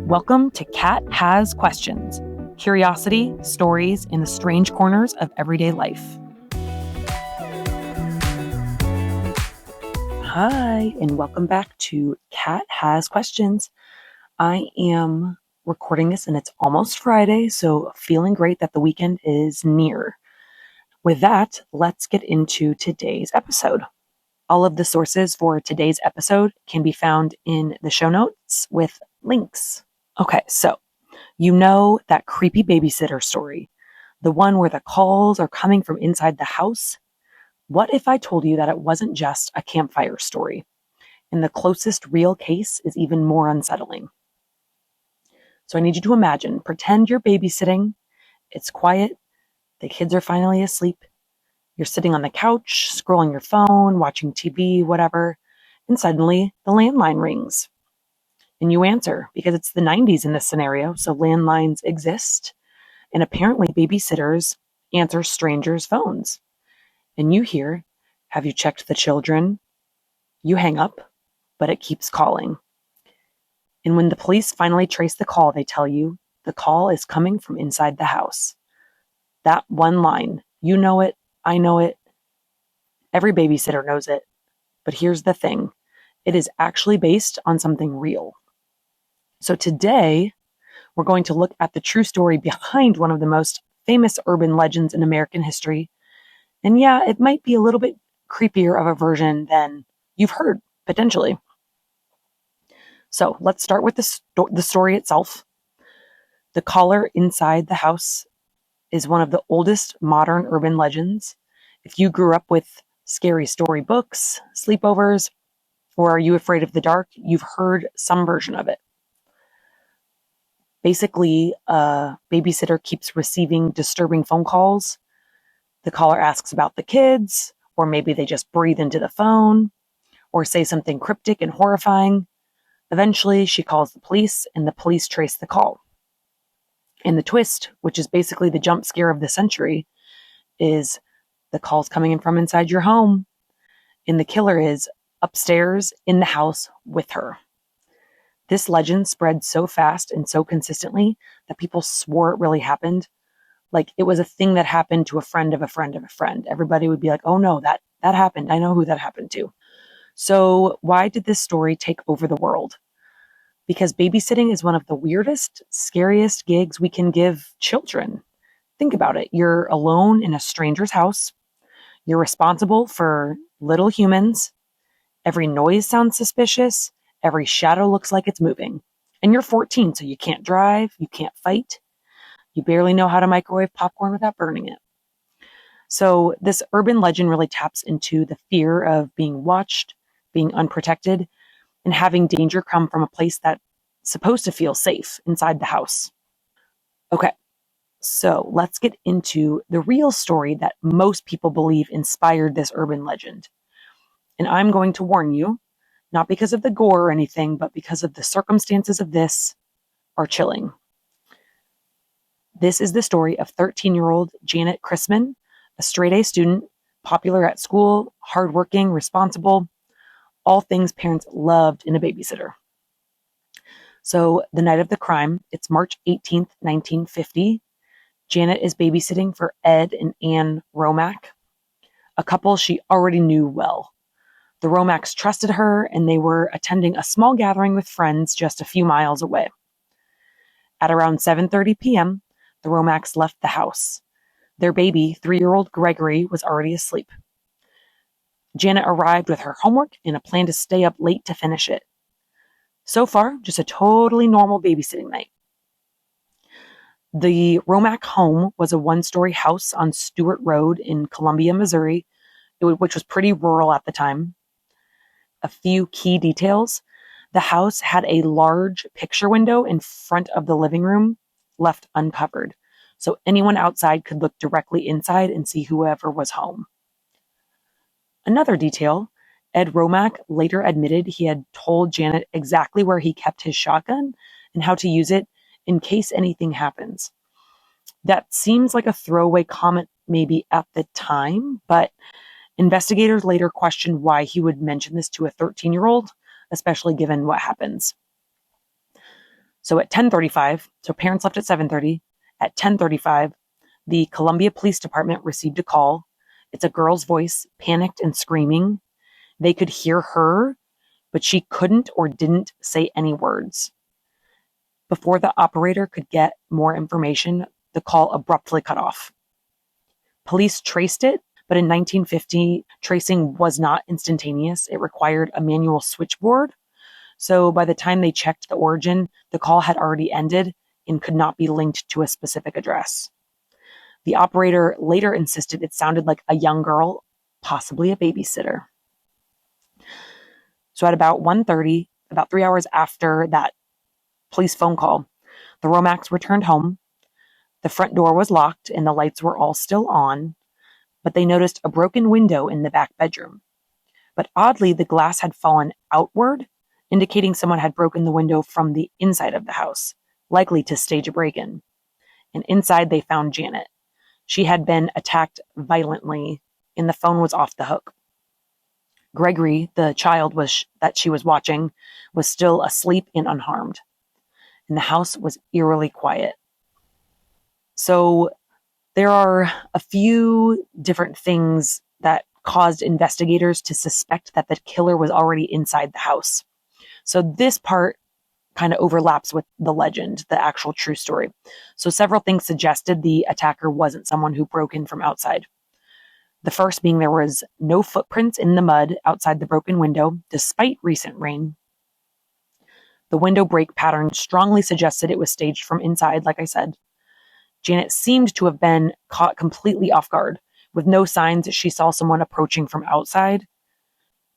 Welcome to Cat Has Questions, curiosity, stories in the strange corners of everyday life. Hi, and welcome back to Cat Has Questions. I am recording this and it's almost Friday, so feeling great that the weekend is near. With that, let's get into today's episode. All of the sources for today's episode can be found in the show notes with links. Okay, so you know that creepy babysitter story, the one where the calls are coming from inside the house? What if I told you that it wasn't just a campfire story, and the closest real case is even more unsettling? So I need you to pretend you're babysitting, it's quiet, the kids are finally asleep, you're sitting on the couch, scrolling your phone, watching TV, whatever, and suddenly the landline rings. And you answer, because it's the 90s in this scenario, so landlines exist. And apparently babysitters answer strangers' phones. And you hear, "Have you checked the children?" You hang up, but it keeps calling. And when the police finally trace the call, they tell you the call is coming from inside the house. That one line, you know it, I know it, every babysitter knows it. But here's the thing, it is actually based on something real. So today, we're going to look at the true story behind one of the most famous urban legends in American history. And yeah, it might be a little bit creepier of a version than you've heard, potentially. So let's start with the story itself. The caller inside the house is one of the oldest modern urban legends. If you grew up with scary story books, sleepovers, or Are You Afraid of the Dark, you've heard some version of it. Basically, a babysitter keeps receiving disturbing phone calls. The caller asks about the kids, or maybe they just breathe into the phone, or say something cryptic and horrifying. Eventually, she calls the police, and the police trace the call. And the twist, which is basically the jump scare of the century, is the call's coming in from inside your home, and the killer is upstairs in the house with her. This legend spread so fast and so consistently that people swore it really happened. Like it was a thing that happened to a friend of a friend of a friend. Everybody would be like, "Oh no, that happened. I know who that happened to." So why did this story take over the world? Because babysitting is one of the weirdest, scariest gigs we can give children. Think about it. You're alone in a stranger's house. You're responsible for little humans. Every noise sounds suspicious. Every shadow looks like it's moving. And you're 14, so you can't drive, you can't fight. You barely know how to microwave popcorn without burning it. So this urban legend really taps into the fear of being watched, being unprotected, and having danger come from a place that's supposed to feel safe inside the house. Okay, so let's get into the real story that most people believe inspired this urban legend. And I'm going to warn you, not because of the gore or anything, but because of the circumstances of this are chilling. This is the story of 13-year-old Janett Christman, a straight-A student, popular at school, hardworking, responsible, all things parents loved in a babysitter. So the night of the crime, it's March 18th, 1950. Janett is babysitting for Ed and Ann Romack, a couple she already knew well. The Romacks trusted her, and they were attending a small gathering with friends just a few miles away. At around 7:30 p.m., the Romacks left the house. Their baby, 3-year-old Gregory, was already asleep. Janett arrived with her homework and a plan to stay up late to finish it. So far, just a totally normal babysitting night. The Romack home was a one-story house on Stewart Road in Columbia, Missouri, which was pretty rural at the time. A few key details. The house had a large picture window in front of the living room left uncovered, so anyone outside could look directly inside and see whoever was home. Another detail, Ed Romack later admitted he had told Janett exactly where he kept his shotgun and how to use it in case anything happens. That seems like a throwaway comment maybe at the time, but investigators later questioned why he would mention this to a 13-year-old, especially given what happens. So at 10:35, so parents left at 7:30. At 10:35, the Columbia Police Department received a call. It's a girl's voice, panicked and screaming. They could hear her, but she couldn't or didn't say any words. Before the operator could get more information, the call abruptly cut off. Police traced it, but in 1950, tracing was not instantaneous. It required a manual switchboard. So by the time they checked the origin, the call had already ended and could not be linked to a specific address. The operator later insisted it sounded like a young girl, possibly a babysitter. So at about 1:30, about 3 hours after that police phone call, the Romacks returned home. The front door was locked and the lights were all still on, but they noticed a broken window in the back bedroom. But oddly, the glass had fallen outward, indicating someone had broken the window from the inside of the house, likely to stage a break-in. And inside they found Janett. She had been attacked violently and the phone was off the hook. Gregory, the child that she was watching, was still asleep and unharmed. And the house was eerily quiet. So there are a few different things that caused investigators to suspect that the killer was already inside the house. So this part kind of overlaps with the legend, the actual true story. So several things suggested the attacker wasn't someone who broke in from outside. The first being there was no footprints in the mud outside the broken window, despite recent rain. The window break pattern strongly suggested it was staged from inside, like I said. Janett seemed to have been caught completely off guard, with no signs that she saw someone approaching from outside.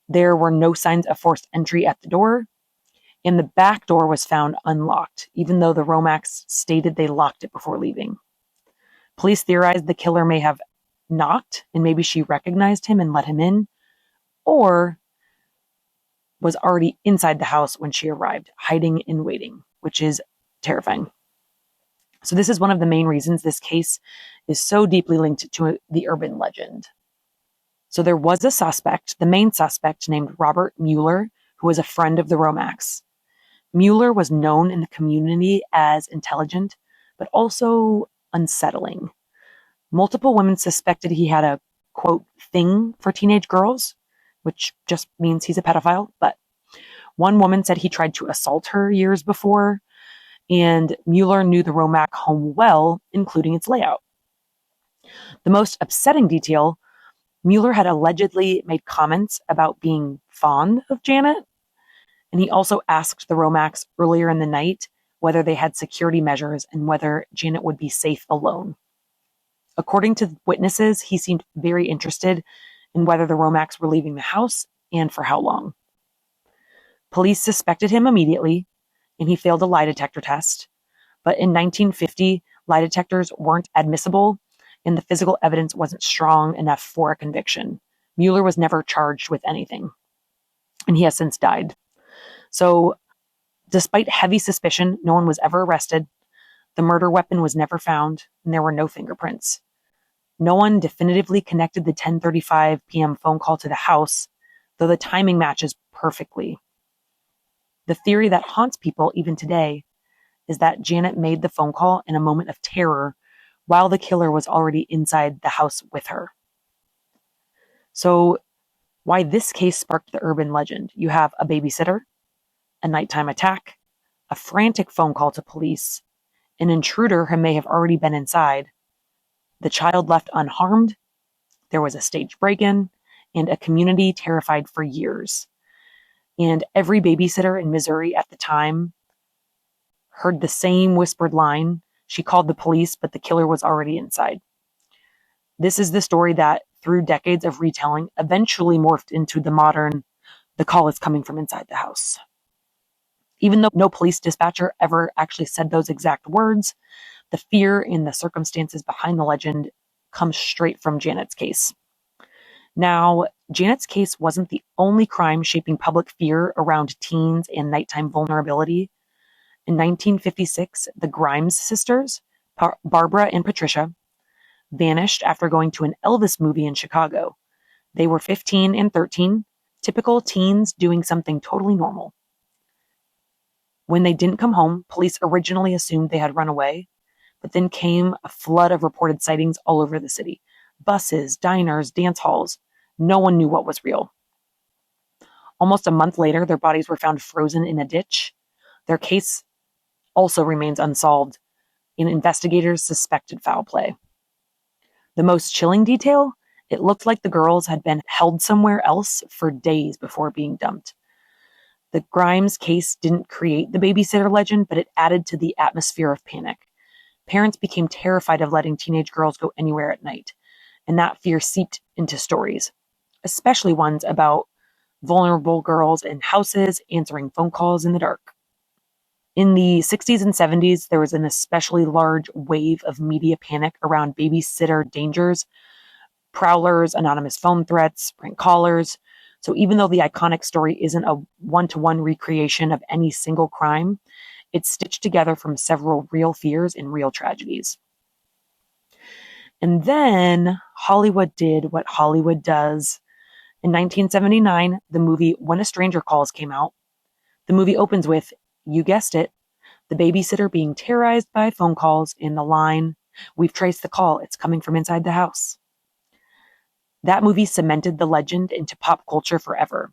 There were no signs of forced entry at the door, and the back door was found unlocked, even though the Romacks stated they locked it before leaving. Police theorized the killer may have knocked, and maybe she recognized him and let him in, or was already inside the house when she arrived, hiding and waiting, which is terrifying. So this is one of the main reasons this case is so deeply linked to the urban legend. So there was a suspect, the main suspect, named Robert Mueller, who was a friend of the Romacks. Mueller was known in the community as intelligent, but also unsettling. Multiple women suspected he had a, quote, thing for teenage girls, which just means he's a pedophile. But one woman said he tried to assault her years before, and Mueller knew the Romack home well, including its layout. The most upsetting detail, Mueller had allegedly made comments about being fond of Janett, and he also asked the Romacks earlier in the night whether they had security measures and whether Janett would be safe alone. According to witnesses, he seemed very interested in whether the Romacks were leaving the house and for how long. Police suspected him immediately, and he failed a lie detector test. But in 1950, lie detectors weren't admissible, and the physical evidence wasn't strong enough for a conviction. Mueller was never charged with anything, and he has since died. So, despite heavy suspicion, no one was ever arrested. The murder weapon was never found, and there were no fingerprints. No one definitively connected the 10:35 p.m. phone call to the house, though the timing matches perfectly. The theory that haunts people even today is that Janett made the phone call in a moment of terror while the killer was already inside the house with her. So, why this case sparked the urban legend? You have a babysitter, a nighttime attack, a frantic phone call to police, an intruder who may have already been inside, the child left unharmed, there was a staged break-in, and a community terrified for years. And every babysitter in Missouri at the time heard the same whispered line. She called the police, but the killer was already inside. This is the story that, through decades of retelling, eventually morphed into the modern, the call is coming from inside the house. Even though no police dispatcher ever actually said those exact words, the fear and the circumstances behind the legend come straight from Janett's case. Now, Janett's case wasn't the only crime shaping public fear around teens and nighttime vulnerability. In 1956, the Grimes sisters, Barbara and Patricia, vanished after going to an Elvis movie in Chicago. They were 15 and 13, typical teens doing something totally normal. When they didn't come home, police originally assumed they had run away, but then came a flood of reported sightings all over the city. Buses, diners, dance halls. No one knew what was real. Almost a month later, their bodies were found frozen in a ditch. Their case also remains unsolved, and investigators suspected foul play. The most chilling detail, it looked like the girls had been held somewhere else for days before being dumped. The Grimes case didn't create the babysitter legend, but it added to the atmosphere of panic. Parents became terrified of letting teenage girls go anywhere at night, and that fear seeped into stories, especially ones about vulnerable girls in houses answering phone calls in the dark. In the 60s and 70s, there was an especially large wave of media panic around babysitter dangers, prowlers, anonymous phone threats, prank callers. So even though the iconic story isn't a one-to-one recreation of any single crime, it's stitched together from several real fears and real tragedies. And then Hollywood did what Hollywood does. In 1979, the movie When a Stranger Calls came out. The movie opens with, you guessed it, the babysitter being terrorized by phone calls in the line, "We've traced the call, it's coming from inside the house." That movie cemented the legend into pop culture forever.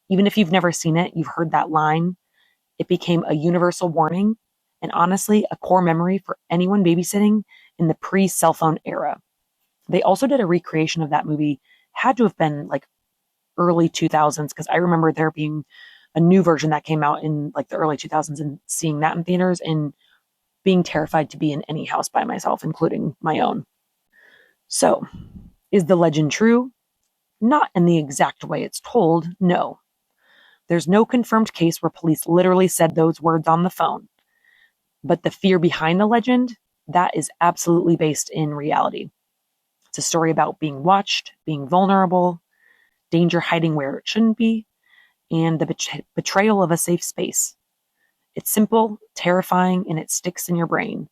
Even if you've never seen it, you've heard that line. It became a universal warning and honestly a core memory for anyone babysitting in the pre-cell phone era. They also did a recreation of that movie, had to have been like early 2000s, because I remember there being a new version that came out in like the early 2000s and seeing that in theaters and being terrified to be in any house by myself, including my own. So, is the legend true? Not in the exact way it's told, no. There's no confirmed case where police literally said those words on the phone. But the fear behind the legend, that is absolutely based in reality. It's a story about being watched, being vulnerable, danger hiding where it shouldn't be, and the betrayal of a safe space. It's simple, terrifying, and it sticks in your brain,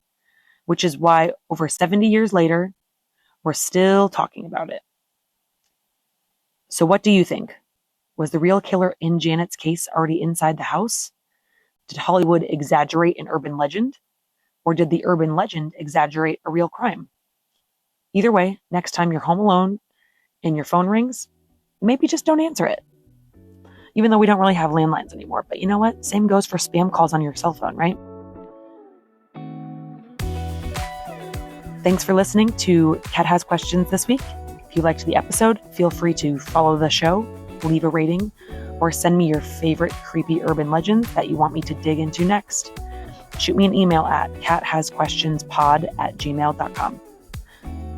which is why over 70 years later, we're still talking about it. So what do you think? Was the real killer in Janett's case already inside the house? Did Hollywood exaggerate an urban legend? Or did the urban legend exaggerate a real crime? Either way, next time you're home alone and your phone rings, maybe just don't answer it. Even though we don't really have landlines anymore. But you know what? Same goes for spam calls on your cell phone, right? Thanks for listening to Cat Has Questions this week. If you liked the episode, feel free to follow the show, leave a rating, or send me your favorite creepy urban legends that you want me to dig into next. Shoot me an email at cathasquestionspod@gmail.com.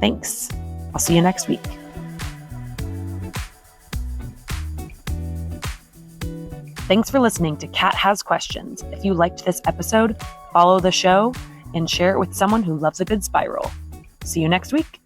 Thanks. I'll see you next week. Thanks for listening to Cat Has Questions. If you liked this episode, follow the show and share it with someone who loves a good spiral. See you next week.